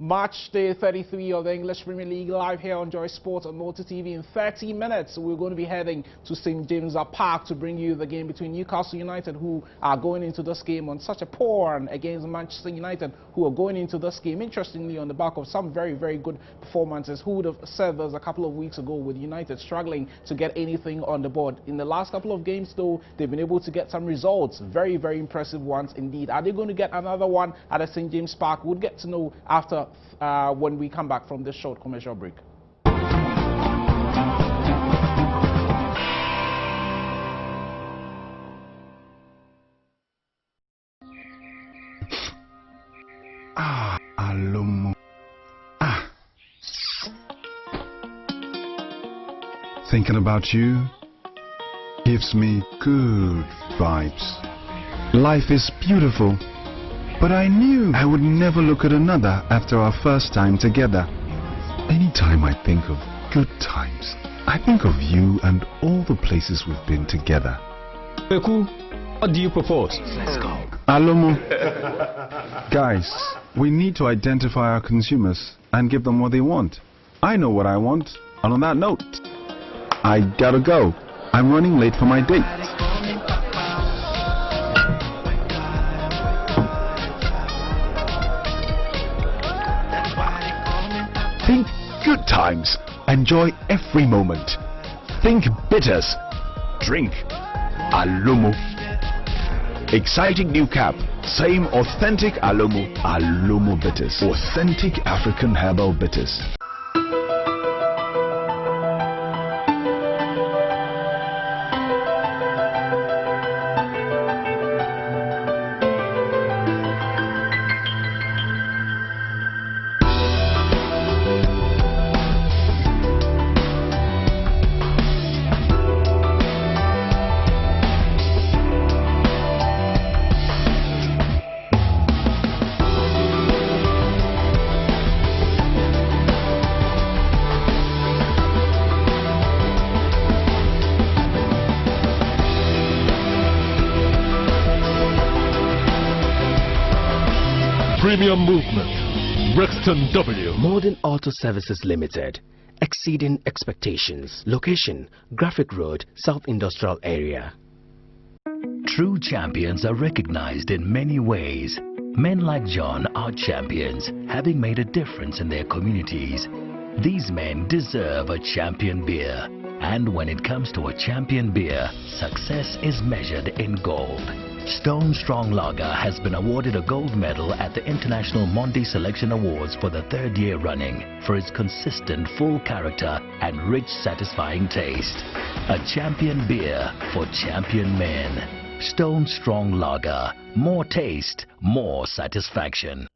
Match day 33 of the English Premier League live here on Joy Sports on Multi TV. In 30 minutes, we're going to be heading to St. James's Park to bring you the game between Newcastle United, who are going into this game on such a poor run, against Manchester United, who are going into this game, interestingly, on the back of some very, very good performances. Who would have said this a couple of weeks ago, with United struggling to get anything on the board? In the last couple of games, though, they've been able to get some results, very, very impressive ones indeed. Are they going to get another one at the St. James's Park? We'll get to know after when we come back from this short commercial break. Alomo. Thinking about you gives me good vibes. Life is beautiful. But I knew I would never look at another after our first time together. Anytime I think of good times, I think of you and all the places we've been together. Beku, what do you propose? Let's go. Alomo. Guys, we need to identify our consumers and give them what they want. I know what I want. And on that note, I gotta go. I'm running late for my date. Think good times. Enjoy every moment. Think bitters. Drink Alomo. Exciting new cap. Same authentic Alomo. Alomo bitters. Authentic African herbal bitters. Premium Movement, Brixton W. Modern Auto Services Limited, exceeding expectations. Location, Graphic Road, South Industrial Area. True champions are recognized in many ways. Men like John are champions, having made a difference in their communities. These men deserve a champion beer. And when it comes to a champion beer, success is measured in gold. Stone Strong Lager has been awarded a gold medal at the International Monday Selection Awards for the 3rd year running for its consistent full character and rich satisfying taste. A champion beer for champion men. Stone Strong Lager. More taste, more satisfaction.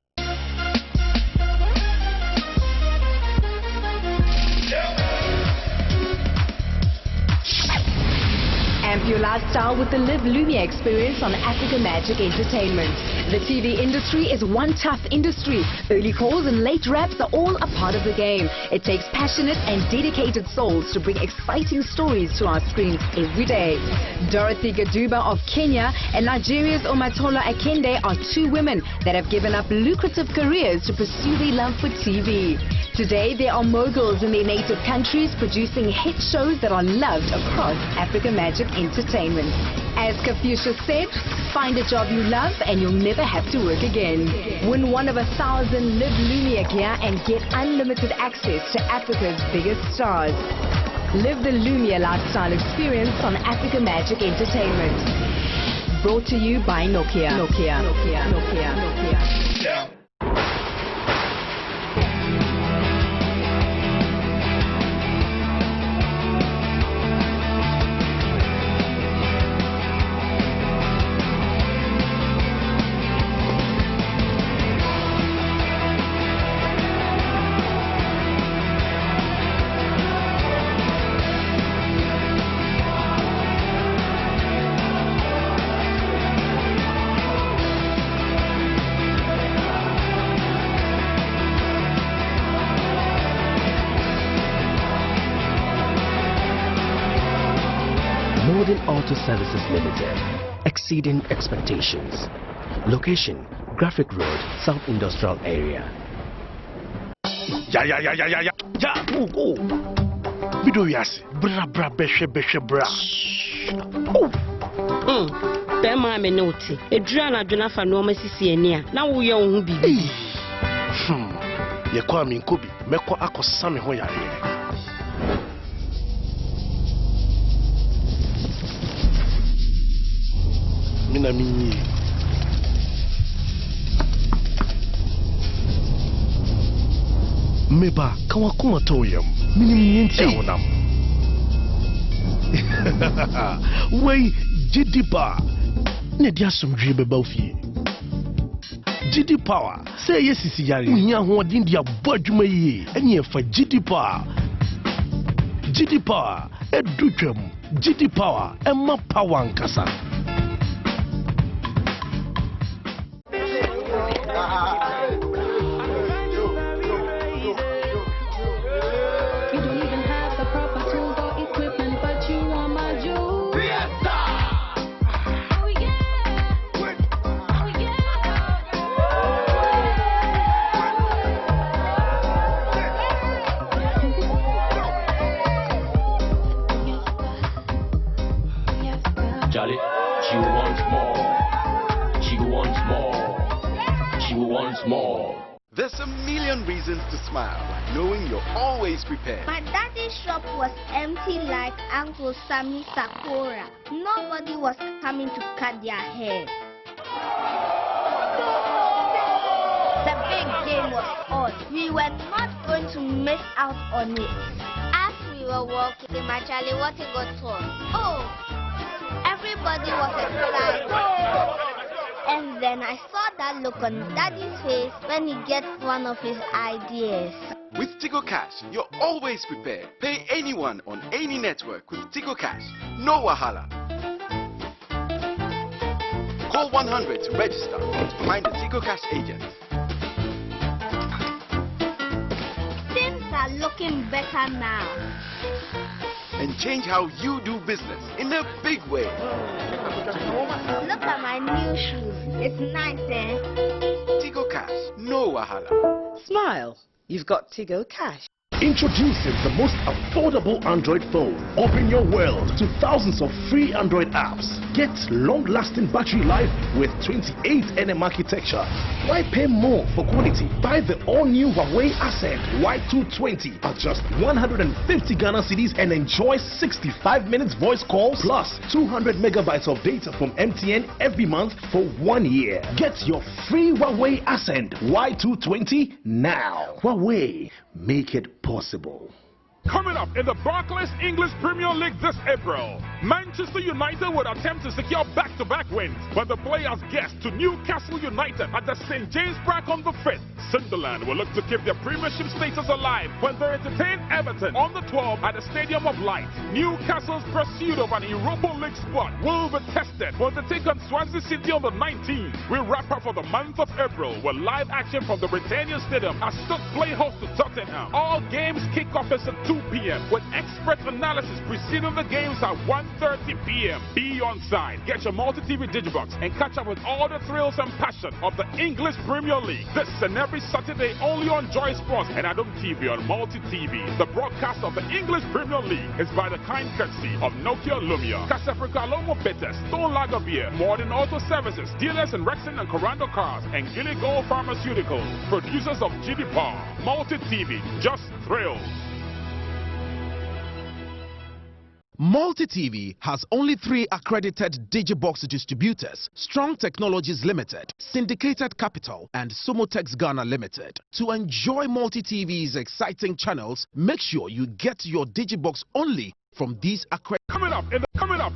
Amp your lifestyle with the Live Lumia experience on Africa Magic Entertainment. The TV industry is one tough industry. Early calls and late wraps are all a part of the game. It takes passionate and dedicated souls to bring exciting stories to our screens every day. Dorothy Gaduba of Kenya and Nigeria's Omatola Akende are two women that have given up lucrative careers to pursue their love for TV. Today, they are moguls in their native countries, producing hit shows that are loved across Africa Magic Entertainment. As Confucius said, find a job you love and you'll never have to work again. Win one of 1,000 Live Lumia gear and get unlimited access to Africa's biggest stars. Live the Lumia lifestyle experience on Africa Magic Entertainment. Brought to you by Nokia. Nokia. Nokia. Nokia. Nokia. Modern Auto Services Limited, exceeding expectations. Location, Graphic Road, South Industrial Area. Yeah, go. Video yes. Bra, beshe. Oh. Bema me noti. Edriana dwena fa no masisi ani a. Na wo ye wo hu bibi. Ye Kwame nkobi. Mekọ akosa me ho yare. Mina minyi. Meba kawa kuma toyam. Minim yenti awonam. Wei Jidipa. Ne dia somdwe beba ofie. Jidi Power. Say yes isi yare. Unya ho din dia bo adwuma yi. Ene e fa Jidi Power. Jidi Power edutwam. Jidi Power emma power nkasa. There's a million reasons to smile, knowing you're always prepared. My daddy's shop was empty like Uncle Sammy Sakura. Nobody was coming to cut their hair. The big game was on. We were not going to miss out on it. As we were walking, Charlie, what he got told? Oh, everybody was excited. And then I saw that look on Daddy's face when he gets one of his ideas. With Tigo Cash, you're always prepared. Pay anyone on any network with Tigo Cash. No wahala. Call 100 to register to find a Tigo Cash agent. Things are looking better now. And change how you do business in a big way. Look at my new shoes. It's nice, eh? Tigo Cash, no wahala. Smile. You've got Tigo Cash. Introducing the most affordable Android phone. Open your world to thousands of free Android apps. Get long-lasting battery life with 28 nm architecture. Why pay more for quality? Buy the all-new Huawei Ascend Y220 at just 150 Ghana cedis and enjoy 65 minutes voice calls plus 200 megabytes of data from MTN every month for 1 year. Get your free Huawei Ascend Y220 now. Huawei, make it possible. Coming up in the Barclays English Premier League this April, Manchester United would attempt to secure back-to-back wins when the play as guests to Newcastle United at the St. James Park on the 5th. Sunderland will look to keep their Premiership status alive when they entertain Everton on the 12th at the Stadium of Light. Newcastle's pursuit of an Europa League spot will be tested when they take on Swansea City on the 19th. We wrap up for the month of April with live action from the Britannia Stadium as Stoke play host to Tottenham. All games kick off at 2 p.m. with expert analysis preceding the games at 1:30 p.m. Be on side, get your multi-TV digibox and catch up with all the thrills and passion of the English Premier League. This and every Saturday only on Joy Sports and Adom TV on multi-TV. The broadcast of the English Premier League is by the kind courtesy of Nokia Lumia, Casafrica Lomo Bitters, Stone Lager Beer, Modern Auto Services, dealers in Rexon and Corando Cars, and Gilly Gold Pharmaceuticals, producers of GD Power, multi-TV, just thrills. Multi-TV has only 3 accredited Digibox distributors: Strong Technologies Limited, Syndicated Capital, and Sumotex Ghana Limited. To enjoy Multi-TV's exciting channels, make sure you get your Digibox only from these accredited. Coming up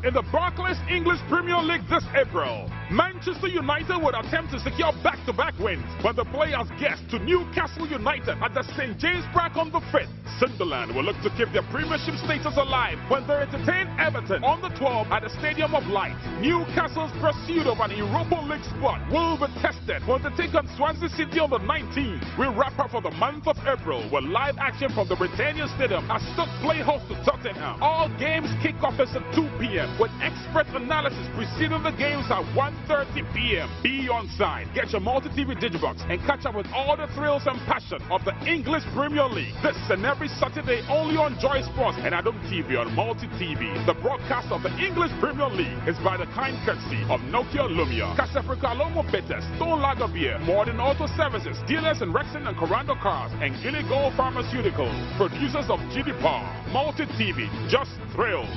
in the Barclays English Premier League this April, Manchester United would attempt to secure back-to-back wins when they play as guests to Newcastle United at the St. James Park on the 5th. Sunderland will look to keep their Premiership status alive when they entertain Everton on the 12th at the Stadium of Light. Newcastle's pursuit of an Europa League spot will be tested when they take on Swansea City on the 19th. We wrap up for the month of April with live action from the Britannia Stadium as Stoke play host to Tottenham. All games kick off at games at 2 p.m. with expert analysis preceding the games at 1:30 p.m. Be on side. Get your multi-TV digibox and catch up with all the thrills and passion of the English Premier League. This and every Saturday only on Joy Sports and Adam TV on multi-TV. The broadcast of the English Premier League is by the kind courtesy of Nokia Lumia, Casafrica Lomo Bitters, Stone Lager Beer, Modern Auto Services, dealers in Rexon and Corando Cars, and Gilly Gold Pharmaceuticals, producers of GD Power. Multi-TV, just thrills.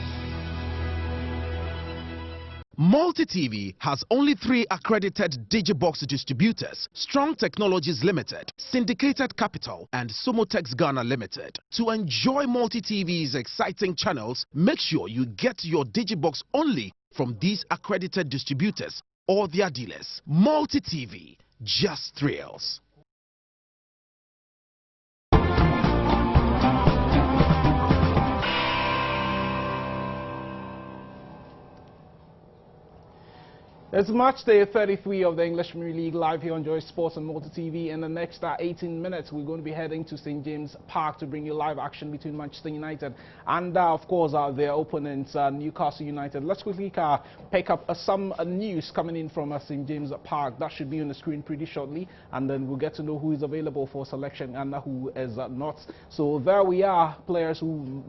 Multi-TV has only 3 accredited digibox distributors: Strong Technologies Limited, Syndicated Capital, and Somotex Ghana Limited. To enjoy Multi-TV's exciting channels, make sure you get your digibox only from these accredited distributors or their dealers. Multi-TV, just thrills. It's match day 33 of the English Premier League live here on Joy Sports and Motor TV. In the next 18 minutes, we're going to be heading to St. James Park to bring you live action between Manchester United and, of course, their opponents, Newcastle United. Let's quickly pick up some news coming in from St. James Park. That should be on the screen pretty shortly, and then we'll get to know who is available for selection and who is not. So there we are, players who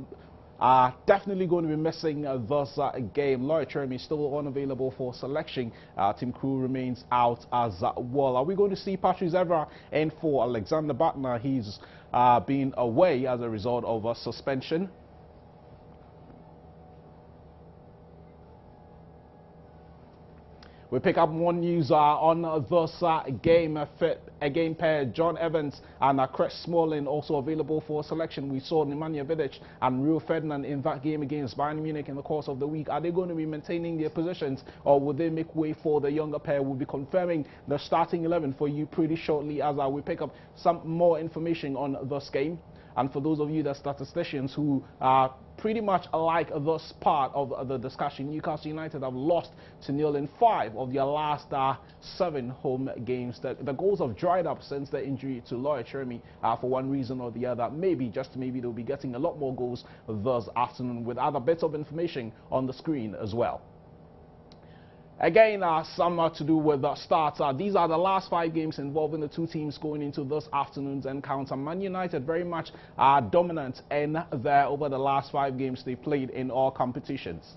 are definitely going to be missing this game. Lloyd Chermy still unavailable for selection. Tim Crew remains out as well. Are we going to see Patrice Evra in for Alexander Bartner? He's been away as a result of a suspension. We pick up more news on this game. A game pair, John Evans and Chris Smalling also available for selection. We saw Nemanja Vidic and Rio Ferdinand in that game against Bayern Munich in the course of the week. Are they going to be maintaining their positions, or will they make way for the younger pair? We'll be confirming the starting 11 for you pretty shortly as we pick up some more information on this game. And for those of you that are statisticians who pretty much like this part of the discussion, Newcastle United have lost to 0 in 5 of their last 7 home games. The goals have dried up since the injury to Lloyd Chermy for one reason or the other. Maybe, just maybe, they'll be getting a lot more goals this afternoon with other bits of information on the screen as well. Again, some to do with the starts. These are the last 5 games involving the two teams going into this afternoon's encounter. Man United very much dominant in there over the last 5 games they played in all competitions.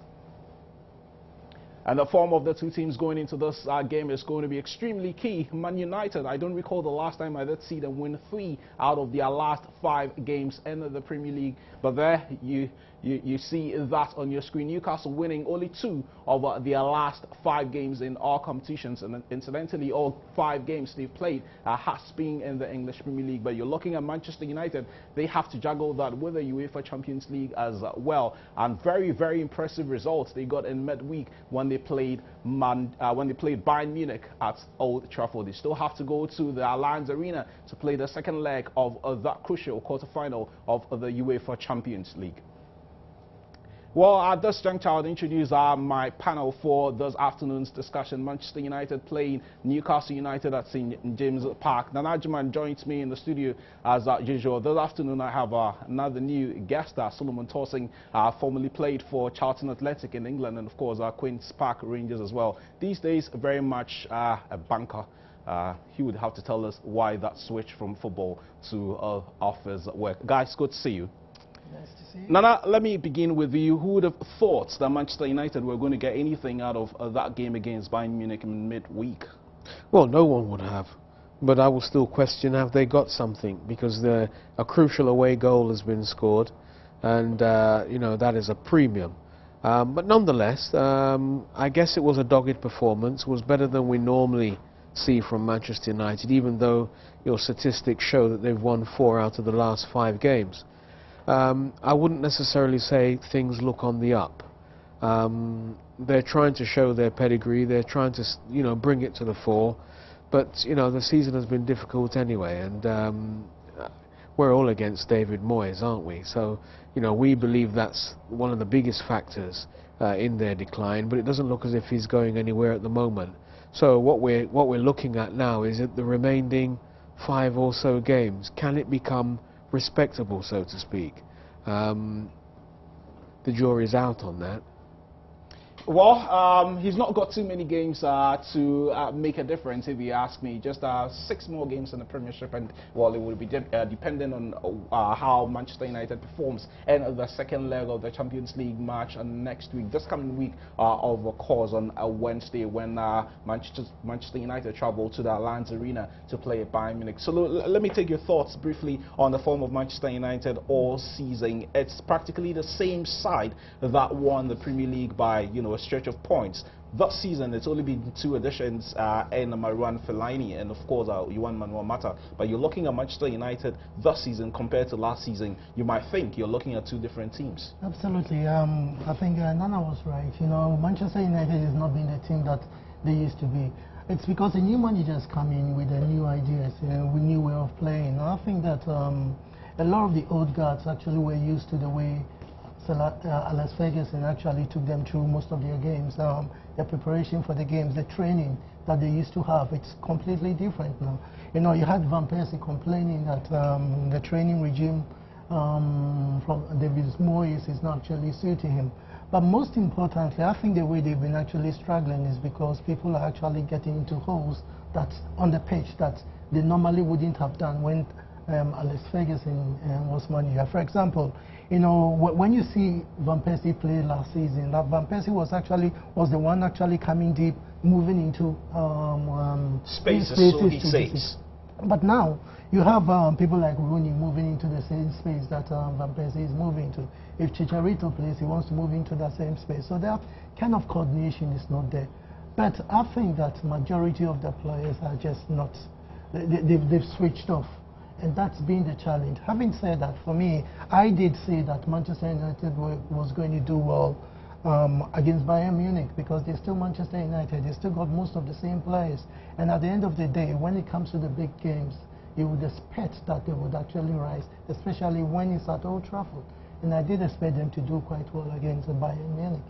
And the form of the two teams going into this game is going to be extremely key. Man United, I don't recall the last time I did see them win 3 out of their last 5 games in the Premier League. But there you see that on your screen. Newcastle winning only 2 of their last 5 games in all competitions. And incidentally, all 5 games they've played has been in the English Premier League. But you're looking at Manchester United, they have to juggle that with the UEFA Champions League as well. And very, very impressive results they got in midweek when they played Bayern Munich at Old Trafford. They still have to go to the Allianz Arena to play the second leg of that crucial quarterfinal of the UEFA Champions League. Well, at this juncture, I'll introduce my panel for this afternoon's discussion. Manchester United playing Newcastle United at St. James Park. Nana Agyemang joins me in the studio as usual. This afternoon, I have another new guest, Solomon Torsing, formerly played for Charlton Athletic in England, and of course, Queen's Park Rangers as well. These days, very much a banker. He would have to tell us why that switch from football to office work. Guys, good to see you. Nice to see you. Nana, let me begin with you. Who would have thought that Manchester United were going to get anything out of that game against Bayern Munich in midweek? Well, no one would have. But I will still question, have they got something? Because a crucial away goal has been scored. And, you know, that is a premium. But nonetheless, I guess it was a dogged performance. It was better than we normally see from Manchester United, even though your statistics show that they've won 4 out of the last 5 games. I wouldn't necessarily say things look on the up. They're trying to show their pedigree. They're trying to, you know, bring it to the fore. But, you know, the season has been difficult anyway, and we're all against David Moyes, aren't we? So, you know, we believe that's one of the biggest factors in their decline, but it doesn't look as if he's going anywhere at the moment. So what we're looking at now is at the remaining 5 or so games. Can it become respectable, so to speak? The jury's out on that. Well, he's not got too many games to make a difference, if you ask me. Just 6 more games in the Premiership, and well, it will be dependent on how Manchester United performs and the second leg of the Champions League match next week, this coming week, of course, on Wednesday, when Manchester United travel to the Allianz Arena to play at Bayern Munich. So let me take your thoughts briefly on the form of Manchester United all season. It's practically the same side that won the Premier League by, a stretch of points. This season, it's only been 2 additions in Marouane Fellaini and, of course, Juan Manuel Mata. But you're looking at Manchester United this season compared to last season, you might think you're looking at 2 different teams. Absolutely. I think Nana was right. Manchester United has not been the team that they used to be. It's because the new managers come in with the new ideas, with new way of playing. And I think that a lot of the old guards actually were used to the way Alex Ferguson actually took them through most of their games. The preparation for the games, the training that they used to have, it's completely different now. You had Van Persie complaining that the training regime from David Moyes is not actually suiting him. But most importantly, I think the way they've been actually struggling is because people are actually getting into holes that's on the pitch that they normally wouldn't have done when Alex Ferguson was manager. For example, when you see Van Persie play last season, that Van Persie was the one actually coming deep, moving into spaces, so he says. But now you have people like Rooney moving into the same space that Van Persie is moving to. If Chicharito plays, he wants to move into that same space. So that kind of coordination is not there. But I think that majority of the players are just not. They've switched off. And that's been the challenge. Having said that, for me, I did say that Manchester United was going to do well against Bayern Munich, because they're still Manchester United. They still got most of the same players. And at the end of the day, when it comes to the big games, you would expect that they would actually rise, especially when it's at Old Trafford. And I did expect them to do quite well against Bayern Munich.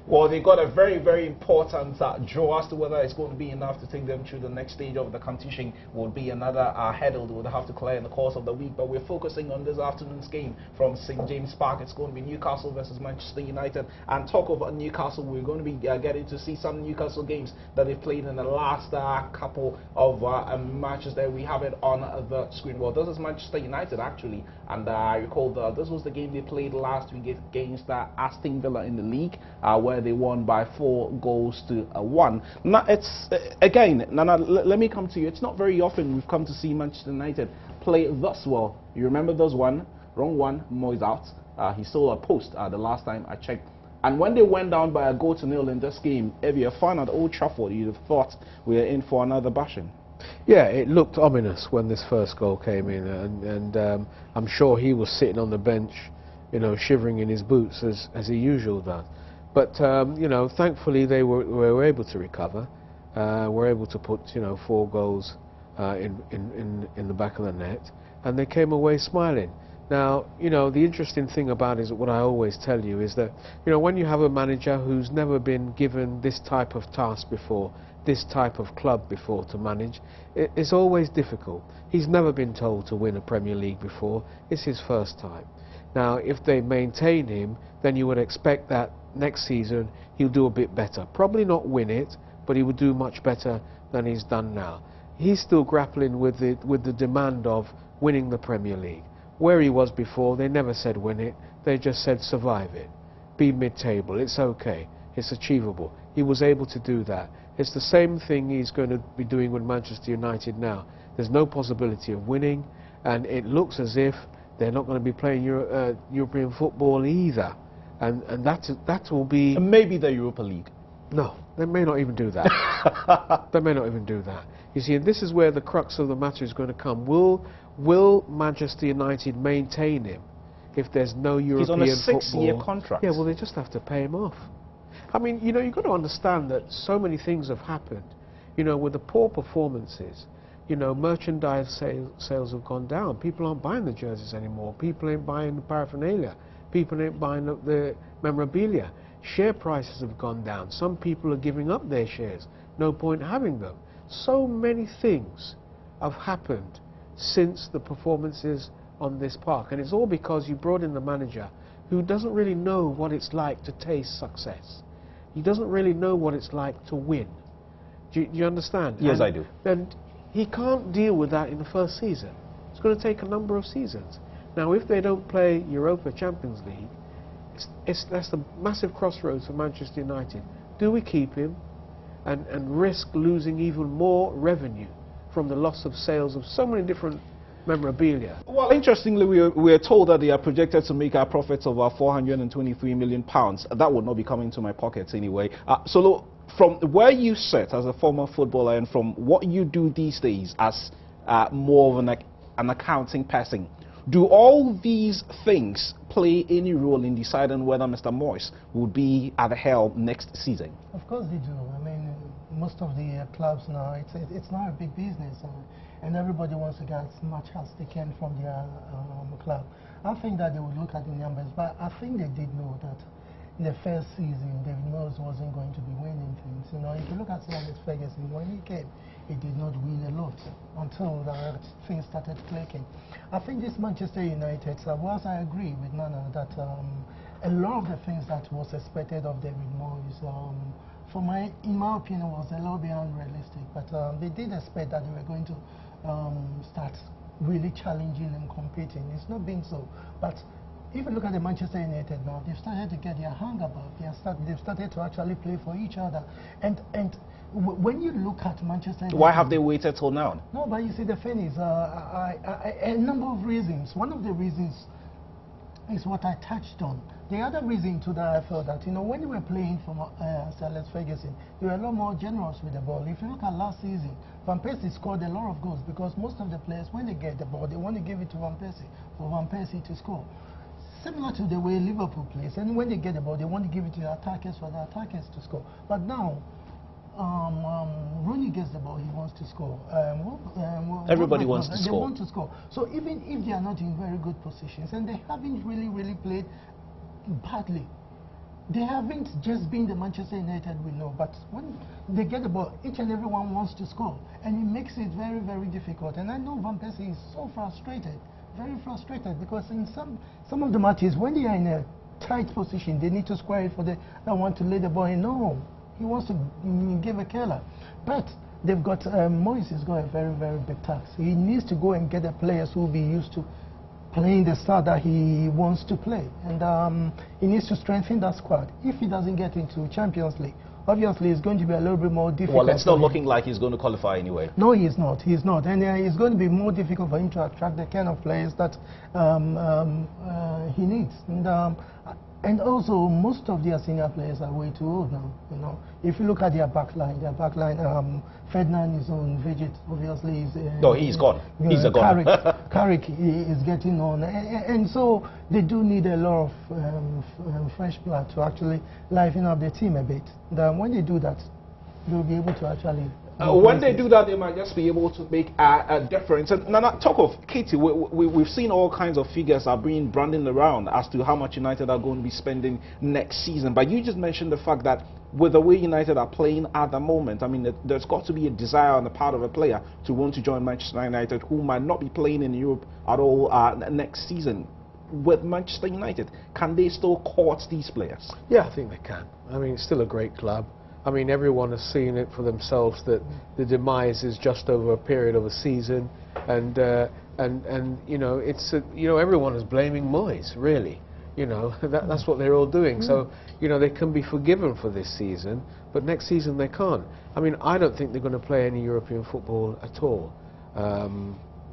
Well, they got a very, very important draw. As to whether it's going to be enough to take them through the next stage of the competition will be another hurdle they would have to clear in the course of the week. But we're focusing on this afternoon's game from St. James Park. It's going to be Newcastle versus Manchester United. And talk of Newcastle, we're going to be getting to see some Newcastle games that they've played in the last couple of matches there. We have it on the screen. Well, this is Manchester United, actually. And I recall this was the game they played last week against Aston Villa in the league, where they won by 4-1. Now, it's again, Nana, let me come to you. It's not very often we've come to see Manchester United play thus well. You remember those wrong one, Moyes out. He stole a post the last time I checked. And when they went down by 1-0 in this game, if you're a fan at Old Trafford, you'd have thought we were in for another bashing. Yeah, it looked ominous when this first goal came in, and I'm sure he was sitting on the bench, shivering in his boots as he usually does. But thankfully they were able to recover. Were able to put 4 goals in the back of the net, and they came away smiling. Now, the interesting thing about it is what I always tell you is that when you have a manager who's never been given this type of task before, this type of club before to manage, it's always difficult. He's never been told to win a Premier League before. It's his first time. Now, if they maintain him, then you would expect that next season he'll do a bit better. Probably not win it, but he would do much better than he's done now. He's still grappling with the demand of winning the Premier League. Where he was before, they never said win it, they just said survive it. Be mid-table, it's okay, it's achievable. He was able to do that. It's the same thing he's going to be doing with Manchester United now. There's no possibility of winning, and it looks as if they're not going to be playing European football either. And that will be... And maybe the Europa League. No, they may not even do that. They may not even do that. You see, and this is where the crux of the matter is going to come. Will Manchester United maintain him if there's no European football? He's on a 6-year contract. Yeah, well, they just have to pay him off. I mean, you've got to understand that so many things have happened. With the poor performances, merchandise sales have gone down. People aren't buying the jerseys anymore. People ain't buying the paraphernalia. People ain't buying the memorabilia. Share prices have gone down. Some people are giving up their shares. No point having them. So many things have happened since the performances on this park. And it's all because you brought in the manager who doesn't really know what it's like to taste success. he doesn't really know what it's like to win. Do you understand? Yes, I do. And he can't deal with that in the first season. It's going to take a number of seasons. Now, if they don't play Europa Champions League, that's the massive crossroads for Manchester United. Do we keep him and risk losing even more revenue from the loss of sales of so many different memorabilia? Well, interestingly, we are told that they are projected to make a profit of £423 million. That would not be coming to my pockets anyway. So look, from where you sit as a former footballer and from what you do these days as more of an accounting person, do all these things play any role in deciding whether Mr. Moyes will be at the helm next season? Of course they do. I mean, most of the clubs now, it's not a big business, and everybody wants to get as much as they can from their club. I think that they would look at the numbers, but I think they did know that in the first season, David Moyes wasn't going to be winning things. You know, if you look at Sir Alex Ferguson, when he came, he did not win a lot until things started clicking. I think this Manchester United, whilst I agree with Nana that a lot of the things that was expected of David Moyes, in my opinion, was a little bit unrealistic. But they did expect that they were going to start really challenging and competing. It's not been so. But if you look at the Manchester United now, they've started to get their hang about. They've started to actually play for each other. And when you look at Manchester United... Why have they waited till now? No, but you see, the thing is, a number of reasons. One of the reasons is what I touched on. The other reason to that, I felt that, you know, when they were playing for Sir Alex Ferguson, they were a lot more generous with the ball. If you look at last season, Van Persie scored a lot of goals because most of the players, when they get the ball, they want to give it to Van Persie for Van Persie to score. Similar to the way Liverpool plays, and when they get the ball, they want to give it to the attackers for the attackers to score. But now, Rooney gets the ball, he wants to score. Everybody wants to score. They want to score. So even if they are not in very good positions, and they haven't really played badly, they haven't just been the Manchester United we know, but when they get the ball, each and everyone wants to score, and it makes it very difficult. And I know Van Persie is so frustrated. Very frustrated, because in some of the matches, when they are in a tight position, they need to square it for the one to lay the ball in. No, he wants to give a killer. But they've got Moyes has got a very big task. He needs to go and get the players who will be used to playing the style that he wants to play, and he needs to strengthen that squad. If he doesn't get into Champions League, obviously it's going to be a little bit more difficult. Well, it's not looking like he's going to qualify anyway. No, he's not. He's not. And it's going to be more difficult for him to attract the kind of players that he needs. And also, most of their senior players are way too old now. You know, if you look at their backline, Ferdinand is on Vigit, obviously. No, he's gone. He's gone. Carrick is getting on, and so they do need a lot of fresh blood to actually liven up the team a bit. When they do that, they'll be able to actually. When they do that, they might just be able to make a difference. And now, talk of Katie, we've seen all kinds of figures are being branded around as to how much United are going to be spending next season. But you just mentioned the fact that with the way United are playing at the moment, I mean, there's got to be a desire on the part of a player to want to join Manchester United who might not be playing in Europe at all next season. With Manchester United, can they still court these players? Yeah, I think they can. I mean, it's still a great club. I mean, everyone has seen it for themselves that the demise is just over a period of a season, and you know, everyone is blaming Moyes, really. You know, that's what they're all doing. So, you know, they can be forgiven for this season, but next season they can't. I mean, I don't think they're going to play any European football at all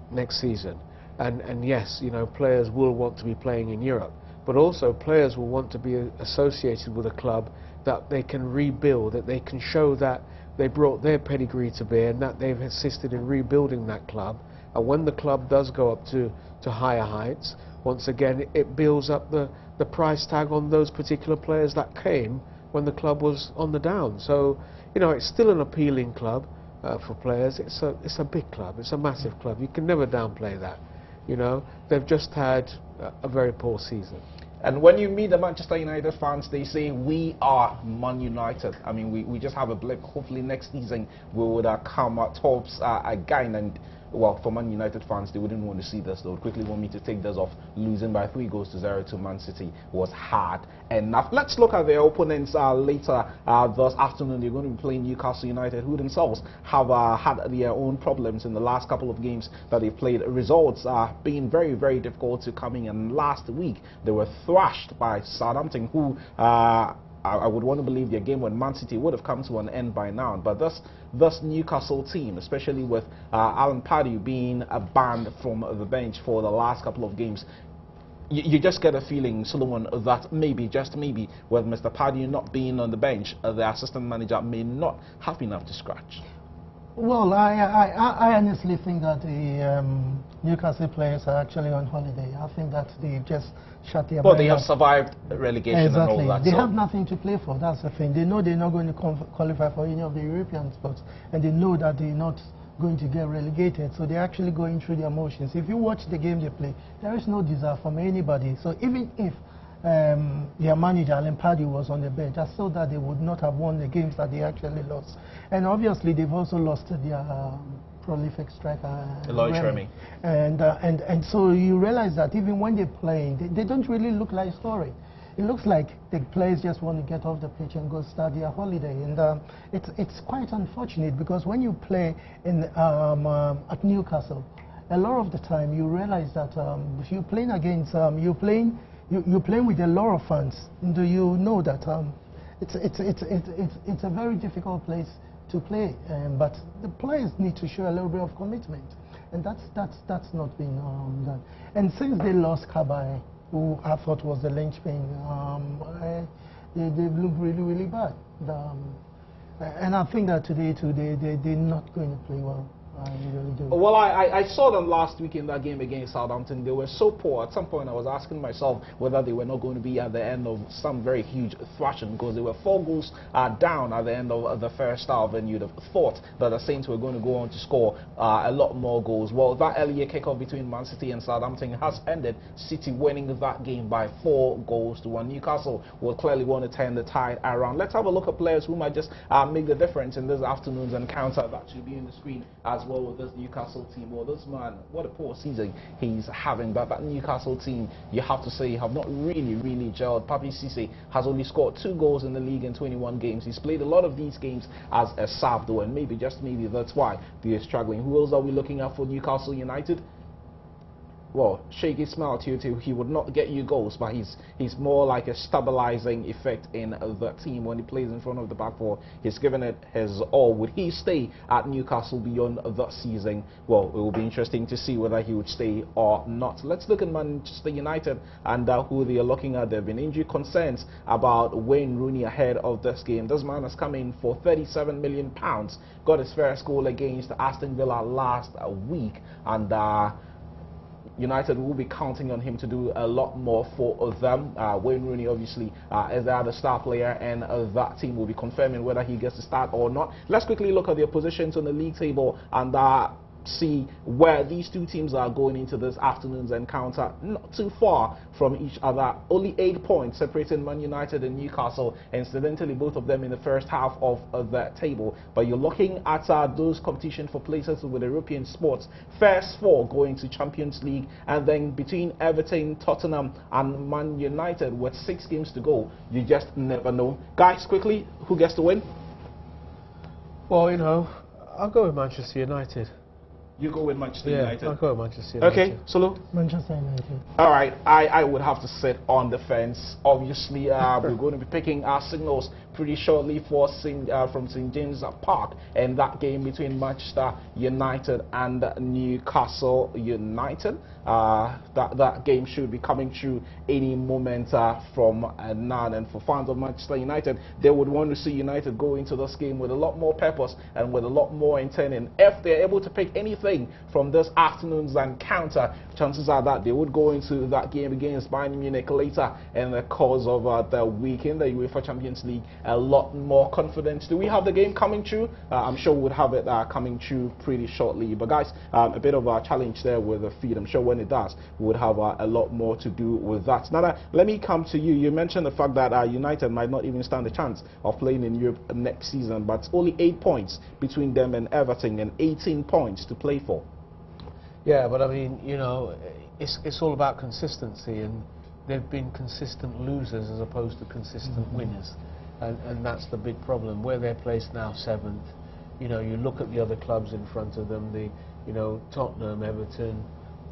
next season. And yes, you know, players will want to be playing in Europe, but also players will want to be associated with a club that they can rebuild, that they can show that they brought their pedigree to bear and that they've assisted in rebuilding that club. And when the club does go up to higher heights, once again it builds up the price tag on those particular players that came when the club was on the down. So, you know, it's still an appealing club for players. It's a big club, it's a massive club. You can never downplay that. You know, they've just had a very poor season. And when you meet the Manchester United fans, they say, we are Man United. I mean, we just have a blip. Hopefully next season we would come tops again. And well, for Man United fans, they wouldn't want to see this. They would quickly want me to take this off. Losing by 3-0 to Man City was hard enough. Let's look at their opponents later this afternoon. They're going to be playing Newcastle United, who themselves have had their own problems in the last couple of games that they've played. Results are being very, very difficult to come in, and last week they were thrashed by Southampton, who I would want to believe their game when Man City would have come to an end by now. But this Newcastle team, especially with Alan Pardew being banned from the bench for the last couple of games, you just get a feeling, Solomon, that maybe, just maybe, with Mr. Pardew not being on the bench, the assistant manager may not have been up to scratch. Well, I honestly think that the Newcastle players are actually on holiday. I think that they just shut their But they have survived relegation and all that. They have nothing to play for, that's the thing. They know they're not going to qualify for any of the European spots, and they know that they're not going to get relegated, so they're actually going through their motions. If you watch the game they play, there is no desire from anybody. So even if their manager, Alan Pardew, was on the bench, I saw that they would not have won the games that they actually lost. And obviously they've also lost their prolific striker, Remy. And so you realize that even when they're playing, they don't really look like scoring. It looks like the players just want to get off the pitch and go start their holiday. And it's quite unfortunate, because when you play in, at Newcastle, a lot of the time you realize that if you're playing against, you're playing with a lot of fans. Do you know that it's a very difficult place to play, but the players need to show a little bit of commitment, and that's not been done. And since they lost Cabaye, who I thought was the linchpin, they've looked really, really bad. And I think that today they're not going to play well. Really do. Well, I saw them last week in that game against Southampton. They were so poor. At some point, I was asking myself whether they were not going to be at the end of some very huge thrashing, because they were 4 goals down at the end of the first half, and you'd have thought that the Saints were going to go on to score a lot more goals. Well, that earlier kickoff between Man City and Southampton has ended City winning that game by 4-1. Newcastle will clearly want to turn the tide around. Let's have a look at players who might just make the difference in this afternoon's encounter. That should be on the screen as well with this Newcastle team. Well, this man, what a poor season he's having. But that Newcastle team, you have to say, have not really gelled. Papi Cisse has only scored 2 goals in the league in 21 games. He's played a lot of these games as a sub, though, and maybe, just maybe, that's why they're struggling. Who else are we looking at for Newcastle United? Well, Shaky Smile Tutu, he would not get you goals, but he's more like a stabilizing effect in the team when he plays in front of the back four. He's given it his all. Would he stay at Newcastle beyond the season? Well, it will be interesting to see whether he would stay or not. Let's look at Manchester United and who they are looking at. There have been injury concerns about Wayne Rooney ahead of this game. This man has come in for £37 million, got his first goal against Aston Villa last week, and United will be counting on him to do a lot more for them. Wayne Rooney, obviously, is the other star player, and that team will be confirming whether he gets to start or not. Let's quickly look at their positions on the league table and see where these two teams are going into this afternoon's encounter. Not too far from each other. Only 8 points separating Man United and Newcastle. Incidentally, both of them in the first half of the table. But you're looking at those competition for places with European sports. First 4 going to Champions League, and then between Everton, Tottenham and Man United with 6 games to go. You just never know. Guys, quickly, who gets to win? Well, you know, I'll go with Manchester United. You go with Manchester United? I'll go with Manchester United. Okay, Solo? Manchester United. All right, I would have to sit on the fence. Obviously, we're going to be picking our signals pretty shortly for from St. James Park, and that game between Manchester United and Newcastle United. That game should be coming through any moment from now. And for fans of Manchester United, they would want to see United go into this game with a lot more purpose and with a lot more intent. And if they're able to pick anything from this afternoon's encounter, chances are that they would go into that game against Bayern Munich later in the course of the weekend, the UEFA Champions League, a lot more confidence. Do we have the game coming through? I'm sure we'll have it coming through pretty shortly. But guys, a bit of a challenge there with the feed. I'm sure when it does, we would have a lot more to do with that. Now, let me come to you. You mentioned the fact that United might not even stand a chance of playing in Europe next season, but it's only 8 points between them and Everton and 18 points to play for. Yeah, but I mean, you know, it's all about consistency, and they've been consistent losers as opposed to consistent winners, and that's the big problem. Where they're placed now 7th, you know, you look at the other clubs in front of them, you know, Tottenham, Everton,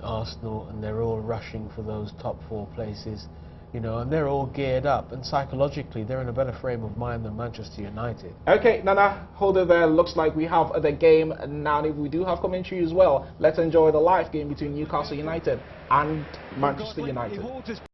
Arsenal, and they're all rushing for those top 4 places, you know, and they're all geared up, and psychologically they're in a better frame of mind than Manchester United. Okay, Nana, hold it there. Looks like we have the game now. If we do have commentary as well, let's enjoy the live game between Newcastle United and Manchester United.